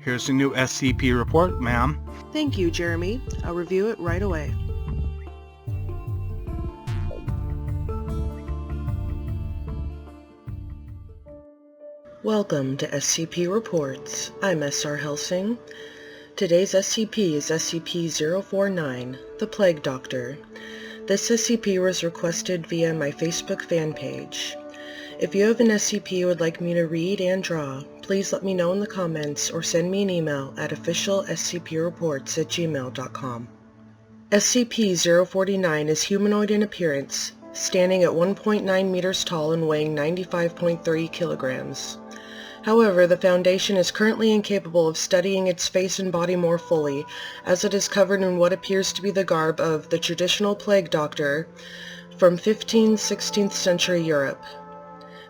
Here's a new SCP report, ma'am. Thank you, Jeremy. I'll review it right away. Welcome to SCP Reports. I'm SR Hellsing. Today's SCP is SCP-049, the Plague Doctor. This SCP was requested via my Facebook fan page. If you have an SCP you would like me to read and draw, please let me know in the comments or send me an email at officialscpreports@gmail.com. SCP-049 is humanoid in appearance, standing at 1.9 meters tall and weighing 95.3 kilograms. However, the Foundation is currently incapable of studying its face and body more fully, as it is covered in what appears to be the garb of the traditional Plague Doctor from 15th-16th century Europe.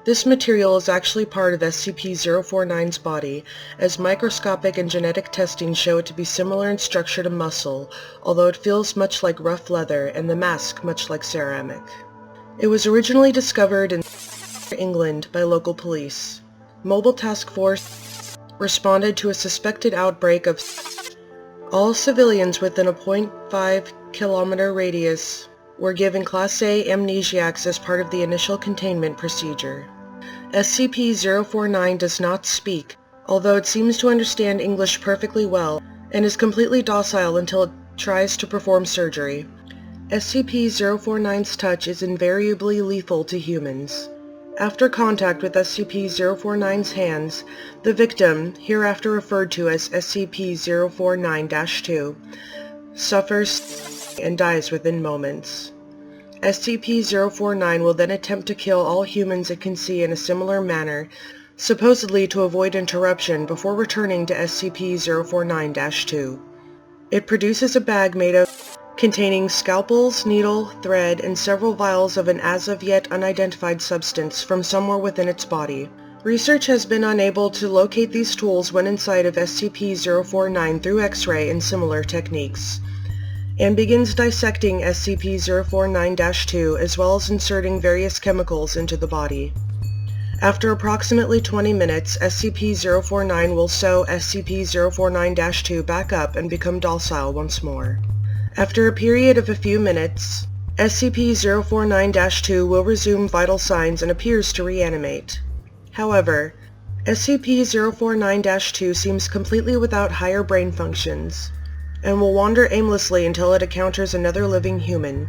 This material is actually part of SCP-049's body, as microscopic and genetic testing show it to be similar in structure to muscle, although it feels much like rough leather and the mask much like ceramic. It was originally discovered in England by local police. Mobile Task Force responded to a suspected outbreak of all civilians within a 0.5 kilometer radius were given Class A amnesiacs as part of the initial containment procedure. SCP-049 does not speak, although it seems to understand English perfectly well, and is completely docile until it tries to perform surgery. SCP-049's touch is invariably lethal to humans. After contact with SCP-049's hands, the victim, hereafter referred to as SCP-049-2, suffers and dies within moments. SCP-049 will then attempt to kill all humans it can see in a similar manner, supposedly to avoid interruption before returning to SCP-049-2. It produces a bag made of containing scalpels, needle, thread, and several vials of an as-of-yet unidentified substance from somewhere within its body. Research has been unable to locate these tools when inside of SCP-049 through X-ray and similar techniques, and begins dissecting SCP-049-2 as well as inserting various chemicals into the body. After approximately 20 minutes, SCP-049 will sew SCP-049-2 back up and become docile once more. After a period of a few minutes, SCP-049-2 will resume vital signs and appears to reanimate. However, SCP-049-2 seems completely without higher brain functions, and will wander aimlessly until it encounters another living human.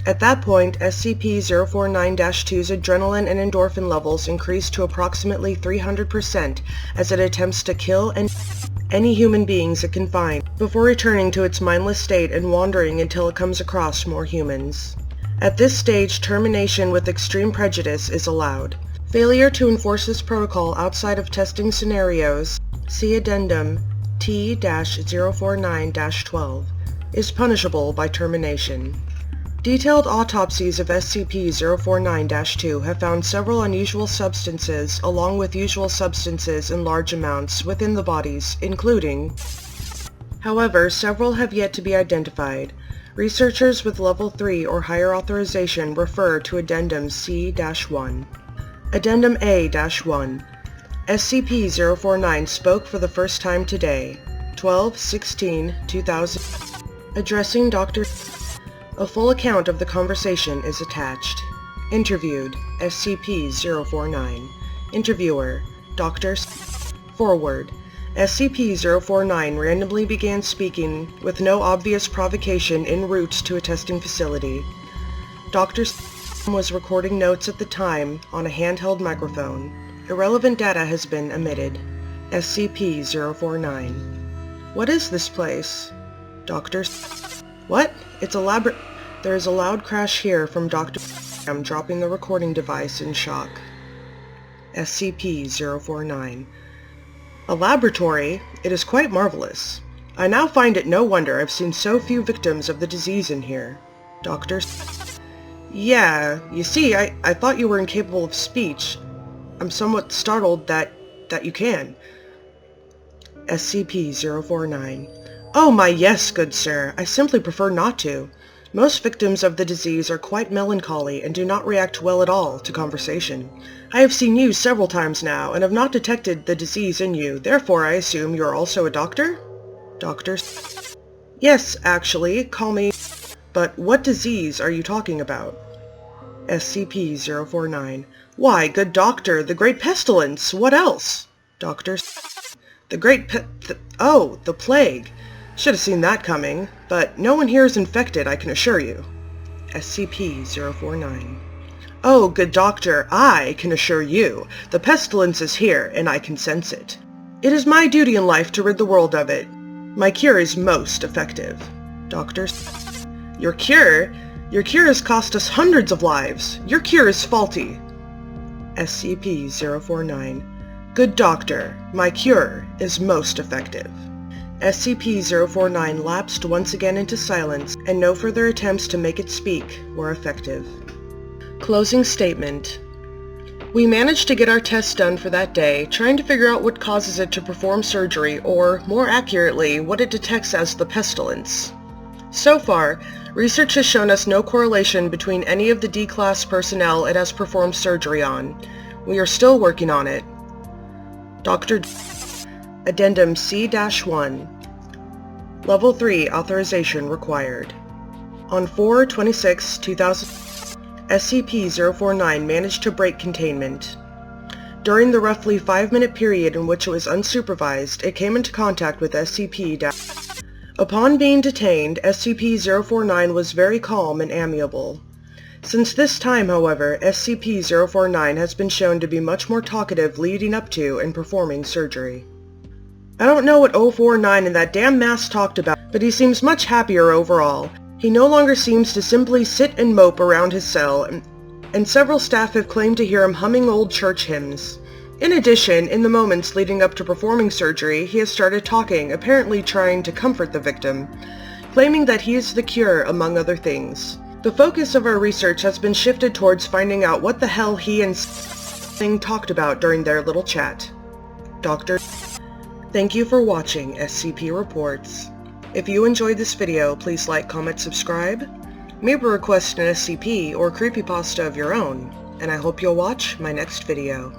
At that point, SCP-049-2's adrenaline and endorphin levels increase to approximately 300% as it attempts to kill any human beings it can find, before returning to its mindless state and wandering until it comes across more humans. At this stage, termination with extreme prejudice is allowed. Failure to enforce this protocol outside of testing scenarios, see Addendum T-049-12, is punishable by termination. Detailed autopsies of SCP-049-2 have found several unusual substances along with usual substances in large amounts within the bodies, including. However, several have yet to be identified. Researchers with Level 3 or higher authorization refer to Addendum C-1. Addendum A-1. SCP-049 spoke for the first time today, 12/16/2000. Addressing Dr. A full account of the conversation is attached. Interviewed, SCP-049. Interviewer, Dr. Forward. SCP-049 randomly began speaking with no obvious provocation en route to a testing facility. Dr. was recording notes at the time on a handheld microphone. Irrelevant data has been omitted. SCP-049. What is this place? Doctor. What? It's a There is a loud crash here from Dr. I'm dropping the recording device in shock. SCP-049. A laboratory? It is quite marvelous. I now find it no wonder I've seen so few victims of the disease in here. Doctor. Yeah, you see, I thought you were incapable of speech. I'm somewhat startled that you can. SCP-049. Oh my yes, good sir. I simply prefer not to. Most victims of the disease are quite melancholy and do not react well at all to conversation. I have seen you several times now and have not detected the disease in you, therefore I assume you're also a doctor? Doctor? Yes, actually, call me... But what disease are you talking about? SCP-049. Why, good doctor, the Great Pestilence! What else? Doctor? The Great Oh, the Plague! Should have seen that coming, but no one here is infected, I can assure you. SCP-049. Oh, good doctor, I can assure you. The pestilence is here, and I can sense it. It is my duty in life to rid the world of it. My cure is most effective. Doctor? Your cure? Your cure has cost us hundreds of lives. Your cure is faulty. SCP-049. Good doctor, my cure is most effective. SCP-049 lapsed once again into silence, and no further attempts to make it speak were effective. Closing statement. We managed to get our tests done for that day, trying to figure out what causes it to perform surgery, or, more accurately, what it detects as the pestilence. So far, research has shown us no correlation between any of the D-Class personnel it has performed surgery on. We are still working on it. Dr. Addendum C-1. Level 3 authorization required. On 4/26/2000, SCP-049 managed to break containment. During the roughly 5-minute period in which it was unsupervised, it came into contact with SCP- Upon being detained, SCP-049 was very calm and amiable. Since this time, however, SCP-049 has been shown to be much more talkative leading up to and performing surgery. I don't know what 049 and that damn mask talked about, but he seems much happier overall. He no longer seems to simply sit and mope around his cell, and several staff have claimed to hear him humming old church hymns. In addition, in the moments leading up to performing surgery, he has started talking, apparently trying to comfort the victim, claiming that he is the cure, among other things. The focus of our research has been shifted towards finding out what the hell he and Thing talked about during their little chat. Dr. Thank you for watching SCP Reports. If you enjoyed this video, please like, comment, subscribe, maybe request an SCP or creepypasta of your own, and I hope you'll watch my next video.